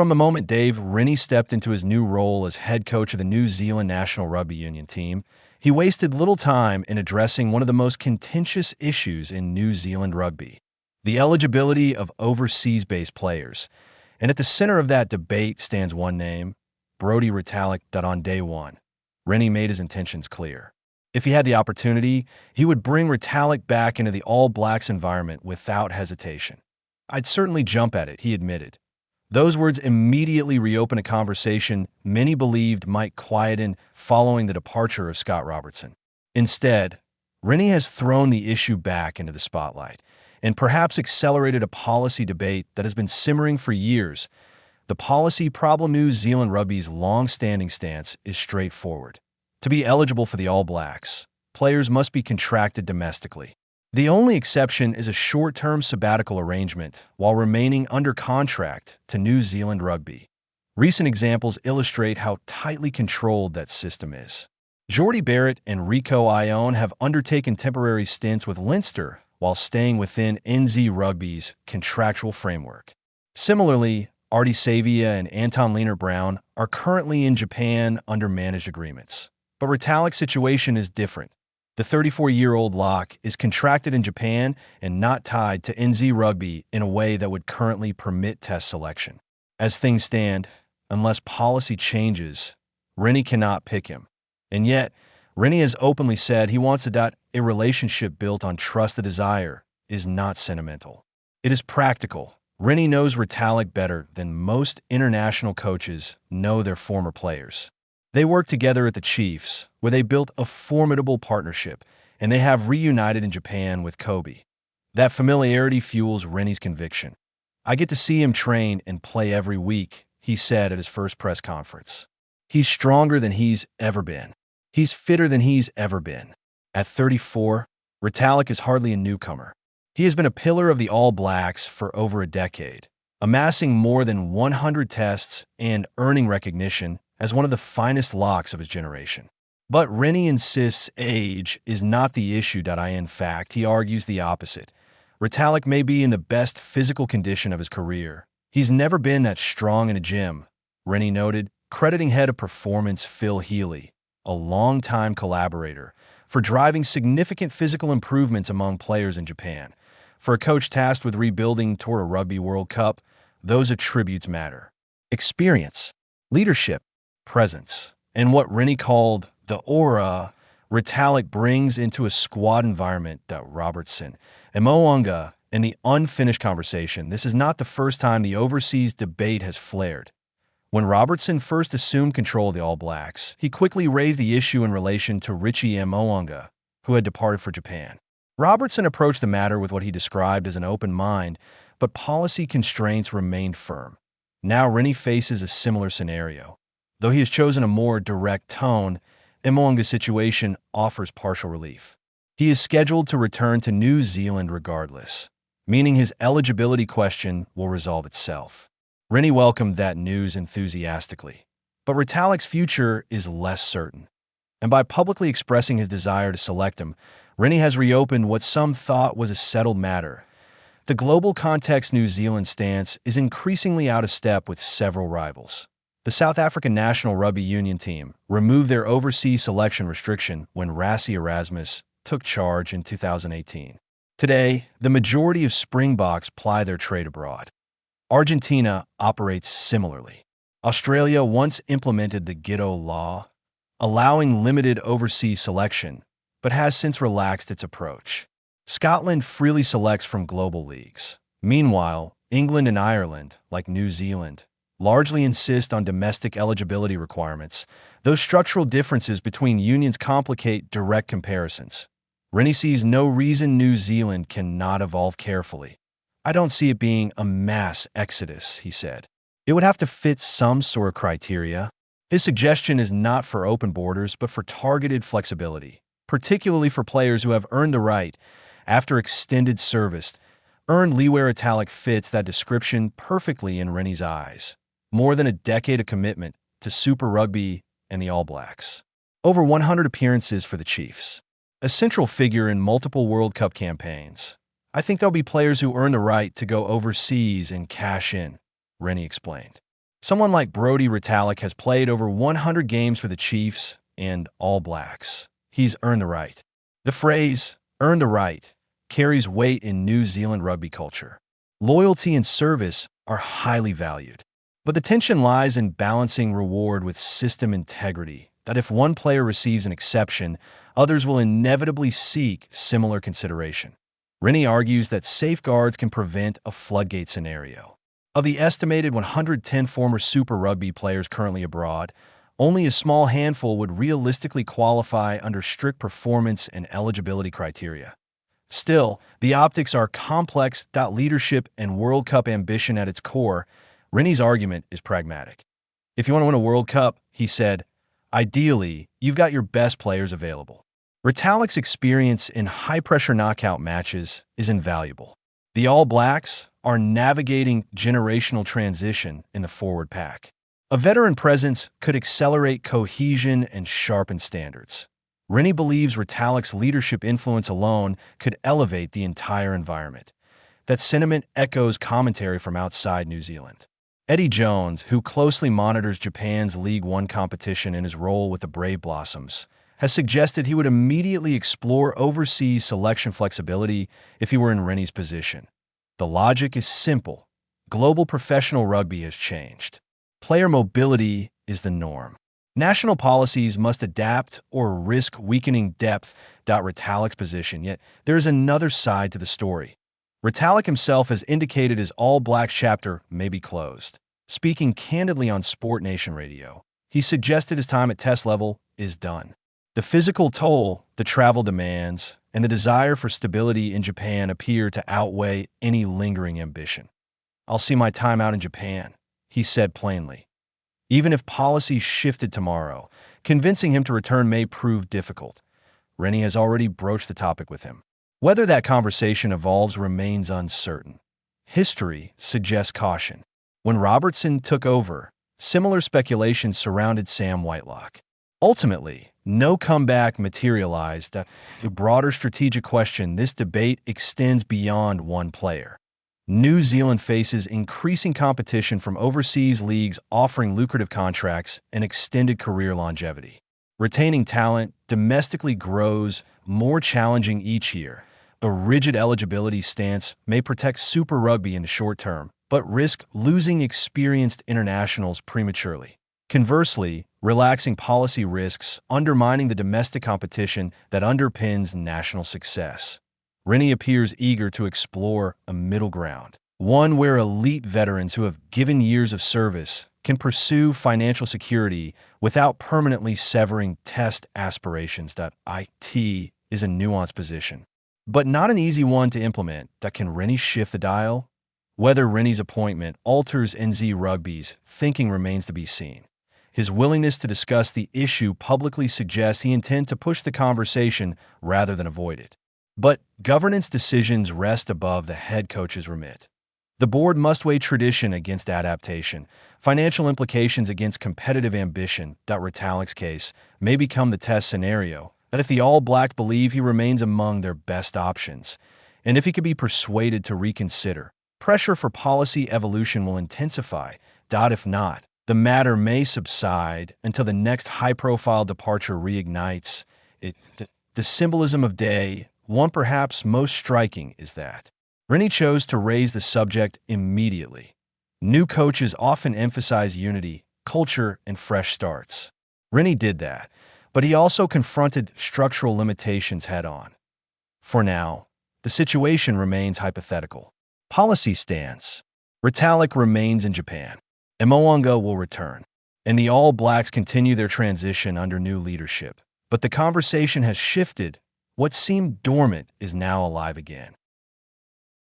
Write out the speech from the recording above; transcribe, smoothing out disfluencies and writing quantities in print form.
From the moment Dave Rennie stepped into his new role as head coach of the New Zealand National Rugby Union team, he wasted little time in addressing one of the most contentious issues in New Zealand rugby, the eligibility of overseas-based players. And at the center of that debate stands one name, Brodie Retallick. On day one, Rennie made his intentions clear. If he had the opportunity, he would bring Retallick back into the All Blacks environment without hesitation. "I'd certainly jump at it," he admitted. Those words immediately reopened a conversation many believed might quieten following the departure of Scott Robertson. Instead, Rennie has thrown the issue back into the spotlight and perhaps accelerated a policy debate that has been simmering for years. The policy problem. New Zealand Rugby's long-standing stance is straightforward. To be eligible for the All Blacks, players must be contracted domestically. The only exception is a short-term sabbatical arrangement while remaining under contract to New Zealand Rugby. Recent examples illustrate how tightly controlled that system is. Jordie Barrett and Rico Ione have undertaken temporary stints with Leinster while staying within NZ Rugby's contractual framework. Similarly, Artie Savia and Anton Lienert-Brown are currently in Japan under managed agreements. But Retallick's situation is different. The 34-year-old lock is contracted in Japan and not tied to NZ Rugby in a way that would currently permit test selection. As things stand, unless policy changes, Rennie cannot pick him. And yet, Rennie has openly said he wants a relationship built on trust. The desire is not sentimental. It is practical. Rennie knows Retallick better than most international coaches know their former players. They worked together at the Chiefs, where they built a formidable partnership, and they have reunited in Japan with Kobe. That familiarity fuels Rennie's conviction. "I get to see him train and play every week," he said at his first press conference. "He's stronger than he's ever been. He's fitter than he's ever been." At 34, Retallick is hardly a newcomer. He has been a pillar of the All Blacks for over a decade, amassing more than 100 tests and earning recognition as one of the finest locks of his generation. But Rennie insists age is not the issue. In fact, he argues the opposite. Retallick may be in the best physical condition of his career. "He's never been that strong in a gym," Rennie noted, crediting head of performance Phil Healy, a longtime collaborator, for driving significant physical improvements among players in Japan. For a coach tasked with rebuilding toward a Rugby World Cup, those attributes matter. Experience, leadership, presence, and what Rennie called the aura Retallick brings into a squad environment. Robertson and Mo'unga in the unfinished conversation. This is not the first time the overseas debate has flared. When Robertson first assumed control of the All Blacks, he quickly raised the issue in relation to Richie and Mo'unga, who had departed for Japan. Robertson approached the matter with what he described as an open mind, but policy constraints remained firm. Now Rennie faces a similar scenario. Though he has chosen a more direct tone, Mo'unga's situation offers partial relief. He is scheduled to return to New Zealand regardless, meaning his eligibility question will resolve itself. Rennie welcomed that news enthusiastically. But Retallick's future is less certain. And by publicly expressing his desire to select him, Rennie has reopened what some thought was a settled matter. The global context. New Zealand's stance is increasingly out of step with several rivals. The South African National Rugby Union team removed their overseas selection restriction when Rassie Erasmus took charge in 2018. Today, the majority of Springboks ply their trade abroad. Argentina operates similarly. Australia once implemented the Ghetto Law, allowing limited overseas selection, but has since relaxed its approach. Scotland freely selects from global leagues. Meanwhile, England and Ireland, like New Zealand, largely insist on domestic eligibility requirements. Those structural differences between unions complicate direct comparisons. Rennie sees no reason New Zealand cannot evolve carefully. "I don't see it being a mass exodus," he said. "It would have to fit some sort of criteria." His suggestion is not for open borders, but for targeted flexibility, particularly for players who have earned the right, after extended service. Earned leeway. Retallick fits that description perfectly in Rennie's eyes. More than a decade of commitment to Super Rugby and the All Blacks. Over 100 appearances for the Chiefs. A central figure in multiple World Cup campaigns. "I think there'll be players who earn the right to go overseas and cash in," Rennie explained. Someone like Brodie Retallick has played over 100 games for the Chiefs and All Blacks. He's earned the right. The phrase, earn the right, carries weight in New Zealand rugby culture. Loyalty and service are highly valued. But the tension lies in balancing reward with system integrity, that if one player receives an exception, others will inevitably seek similar consideration. Rennie argues that safeguards can prevent a floodgate scenario. Of the estimated 110 former Super Rugby players currently abroad, only a small handful would realistically qualify under strict performance and eligibility criteria. Still, the optics are complex. Leadership and World Cup ambition at its core. Rennie's argument is pragmatic. If you want to win a World Cup, he said, ideally, you've got your best players available. Retallick's experience in high-pressure knockout matches is invaluable. The All Blacks are navigating generational transition in the forward pack. A veteran presence could accelerate cohesion and sharpen standards. Rennie believes Retallick's leadership influence alone could elevate the entire environment. That sentiment echoes commentary from outside New Zealand. Eddie Jones, who closely monitors Japan's League One competition in his role with the Brave Blossoms, has suggested he would immediately explore overseas selection flexibility if he were in Rennie's position. The logic is simple. Global professional rugby has changed. Player mobility is the norm. National policies must adapt or risk weakening depth. Retallick's position, yet there is another side to the story. Retallick himself has indicated his All Blacks chapter may be closed. Speaking candidly on Sport Nation Radio, he suggested his time at test level is done. The physical toll, the travel demands, and the desire for stability in Japan appear to outweigh any lingering ambition. I'll see my time out in Japan, he said plainly. Even if policy shifted tomorrow, convincing him to return may prove difficult. Rennie has already broached the topic with him. Whether that conversation evolves remains uncertain. History suggests caution. When Robertson took over, similar speculation surrounded Sam Whitelock. Ultimately, no comeback materialized. A broader strategic question, this debate extends beyond one player. New Zealand faces increasing competition from overseas leagues offering lucrative contracts and extended career longevity. Retaining talent domestically grows more challenging each year. A rigid eligibility stance may protect Super Rugby in the short term, but risk losing experienced internationals prematurely. Conversely, relaxing policy risks undermining the domestic competition that underpins national success. Rennie appears eager to explore a middle ground, one where elite veterans who have given years of service can pursue financial security without permanently severing test aspirations. It is a nuanced position, but not an easy one to implement. Can Rennie shift the dial? Whether Rennie's appointment alters NZ Rugby's thinking remains to be seen. His willingness to discuss the issue publicly suggests he intends to push the conversation rather than avoid it. But governance decisions rest above the head coach's remit. The board must weigh tradition against adaptation, financial implications against competitive ambition. Retallick's case may become the test scenario that if the All Blacks believe he remains among their best options, and if he can be persuaded to reconsider, pressure for policy evolution will intensify. If not, the matter may subside until the next high-profile departure reignites it. The symbolism of day, one perhaps most striking, is that Rennie chose to raise the subject immediately. New coaches often emphasize unity, culture, and fresh starts. Rennie did that, but he also confronted structural limitations head-on. For now, the situation remains hypothetical. Policy stance. Retallick remains in Japan. Mo'unga will return, and the All Blacks continue their transition under new leadership. But the conversation has shifted. What seemed dormant is now alive again.